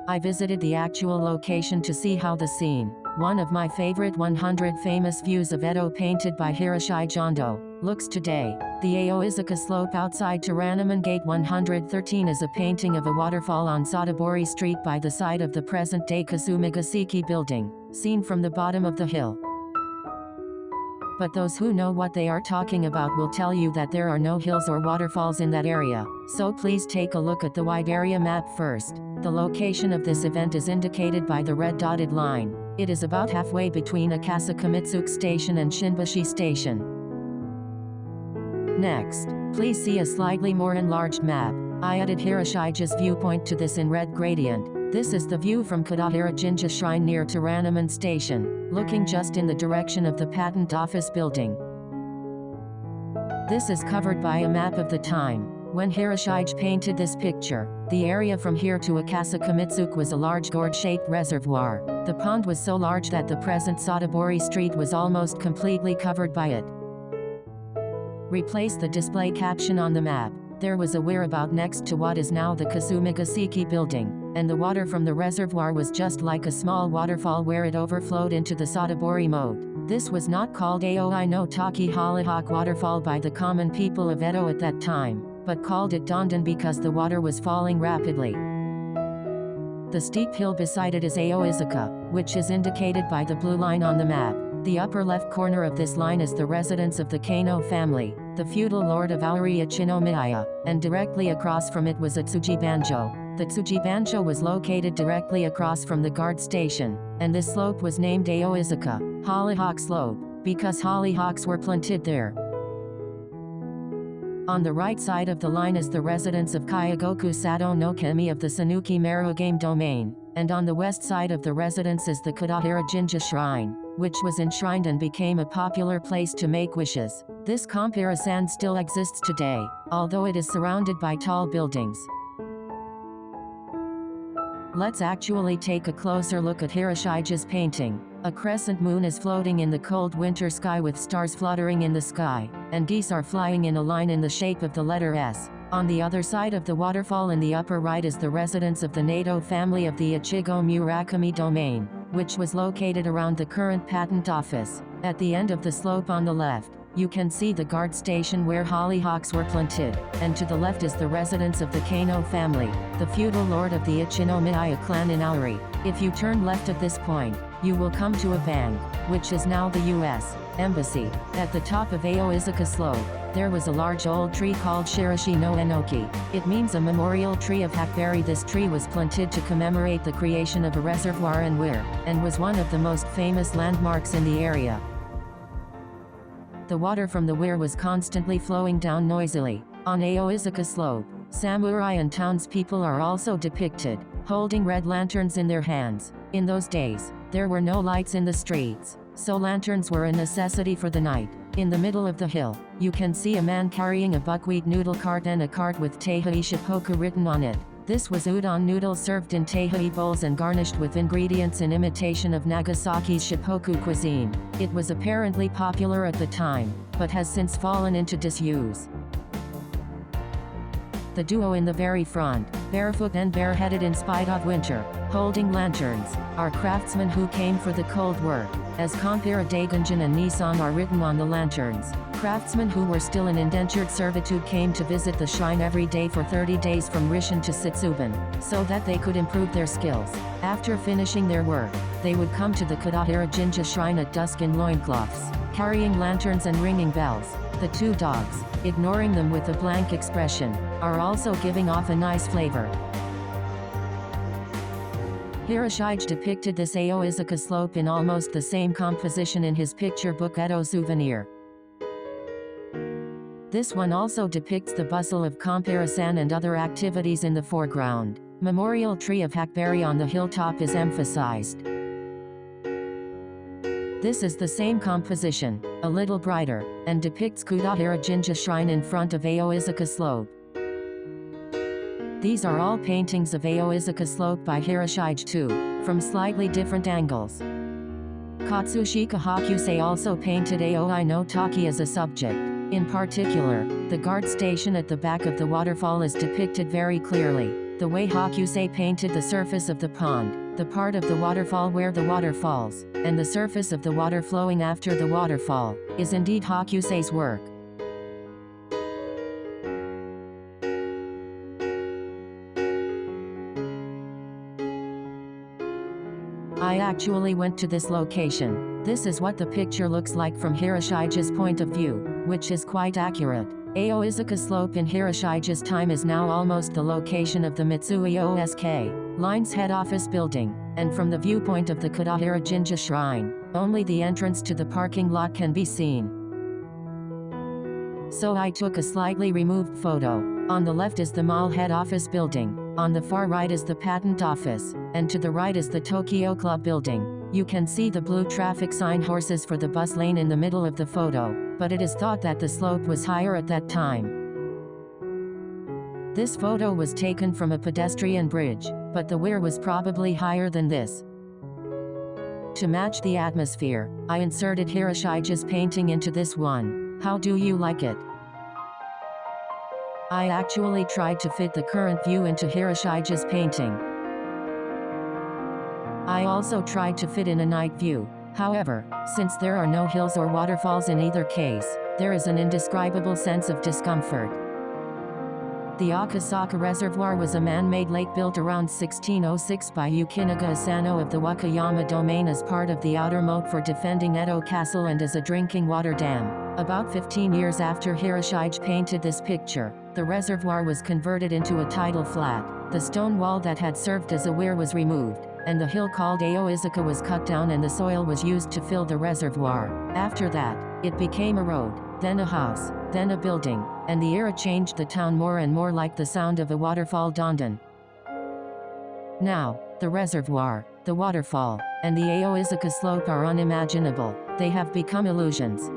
I visited the actual location to see how the scene, one of my favorite 100 famous views of Edo painted by Hiroshige Ando, looks today. The Aoizaka slope outside Toranomon Gate 113 is a painting of a waterfall on Sotobori Street by the side of the present-day Kasumigaseki Building, seen from the bottom of the hill. But those who know what they are talking about will tell you that there are no hills or waterfalls in that area, so please take a look at the wide area map first. The location of this event is indicated by the red dotted line. It is about halfway between Akasakamitsuku Station and Shinbushi Station. Next, please see a slightly more enlarged map. I added Hiroshige's viewpoint to this in red gradient. This is the view from Kotohira-jinja Shrine near Toranomon Station, looking just in the direction of the Patent Office building. This is covered by a map of the time when Hiroshige painted this picture. The area from here to Akasakamitsuku was a large gourd-shaped reservoir. The pond was so large that the present Sotobori Street was almost completely covered by it. Replace the display caption on the map. There was a whereabout next to what is now the Kasumigaseki Building, and the water from the reservoir was just like a small waterfall where it overflowed into the Sotobori moat. This was not called Aoi no Taki Hollyhock Waterfall by the common people of Edo at that time, but called it Dondon because the water was falling rapidly. The steep hill beside it is Aoizaka, which is indicated by the blue line on the map. The upper left corner of this line is the residence of the Kano family, the feudal lord of Aori Ichinomiya, and directly across from it was a Tsujibanjo. The Tsujibanjo was located directly across from the guard station, and this slope was named Aoizaka, Hollyhock Slope, because hollyhocks were planted there. On the right side of the line is the residence of Kyogoku Sato no Kami of the Sanuki Maru game domain, and on the west side of the residence is the Kotohira-jinja Shrine, which was enshrined and became a popular place to make wishes. This comparison still exists today, although it is surrounded by tall buildings. Let's actually take a closer look at Hiroshige's painting. A crescent moon is floating in the cold winter sky with stars fluttering in the sky, and geese are flying in a line in the shape of the letter S. On the other side of the waterfall in the upper right is the residence of the Nato family of the Ichigo Murakami domain, which was located around the current patent office. At the end of the slope on the left, you can see the guard station where hollyhocks were planted, and to the left is the residence of the Kano family, the feudal lord of the Ichinomiya clan in Aori. If you turn left at this point, you will come to a bank, which is now the U.S. Embassy. At the top of Aoizaka slope, there was a large old tree called Shirashi no Enoki. It means a memorial tree of hackberry. This tree was planted to commemorate the creation of a reservoir and weir, and was one of the most famous landmarks in the area. The water from the weir was constantly flowing down noisily. On Aoizaka slope, samurai and townspeople are also depicted, holding red lanterns in their hands. In those days, there were no lights in the streets, so lanterns were a necessity for the night. In the middle of the hill, you can see a man carrying a buckwheat noodle cart and a cart with Teihei Shippoku written on it. This was udon noodles served in Teihei bowls and garnished with ingredients in imitation of Nagasaki's Shippoku cuisine. It was apparently popular at the time, but has since fallen into disuse. The duo in the very front, barefoot and bareheaded in spite of winter, holding lanterns, are craftsmen who came for the cold work, as Compare Dagunjin and Nissan are written on the lanterns. Craftsmen who were still in indentured servitude came to visit the shrine every day for 30 days from Risshin to Setsuban, so that they could improve their skills. After finishing their work, they would come to the Kotohira-jinja Shrine at dusk in loincloths, carrying lanterns and ringing bells. The two dogs, ignoring them with a blank expression, are also giving off a nice flavor. Hiroshige depicted this Aoizaka slope in almost the same composition in his picture book Edo Souvenir. This one also depicts the bustle of comparison and other activities in the foreground. Memorial tree of hackberry on the hilltop is emphasized. This is the same composition, a little brighter, and depicts Kotohira-jinja Shrine in front of Aoizaka slope. These are all paintings of Aoizaka slope by Hiroshige too, from slightly different angles. Katsushika Hakusei also painted Aoi no Taki as a subject. In particular, the guard station at the back of the waterfall is depicted very clearly. the way Hokusei painted the surface of the pond, the part of the waterfall where the water falls, and the surface of the water flowing after the waterfall, is indeed Hokusei's work. I actually went to this location. This is what the picture looks like from Hiroshige's point of view, which is quite accurate. Aoizaka slope in Hiroshige's time is now almost the location of the Mitsui OSK Line's head office building, and from the viewpoint of the Kotohira-jinja Shrine, only the entrance to the parking lot can be seen. So I took a slightly removed photo. On the left is the mall head office building, on the far right is the patent office, and to the right is the Tokyo Club building. You can see the blue traffic sign horses for the bus lane in the middle of the photo, but it is thought that the slope was higher at that time. This photo was taken from a pedestrian bridge, but the weir was probably higher than this. To match the atmosphere, I inserted Hiroshige's painting into this one. How do you like it? I actually tried to fit the current view into Hiroshige's painting. I also tried to fit in a night view. However, since there are no hills or waterfalls in either case, there is an indescribable sense of discomfort. The Akasaka Reservoir was a man-made lake built around 1606 by Yukinaga Asano of the Wakayama domain as part of the outer moat for defending Edo Castle and as a drinking water dam. About 15 years after Hiroshige painted this picture, the reservoir was converted into a tidal flat. The stone wall that had served as a weir was removed, and the hill called Aoizaka was cut down and the soil was used to fill the reservoir. After that, it became a road, then a house, then a building, and the era changed the town more and more like the sound of a waterfall Dondon. Now, the reservoir, the waterfall, and the Aoizaka slope are unimaginable. They have become illusions.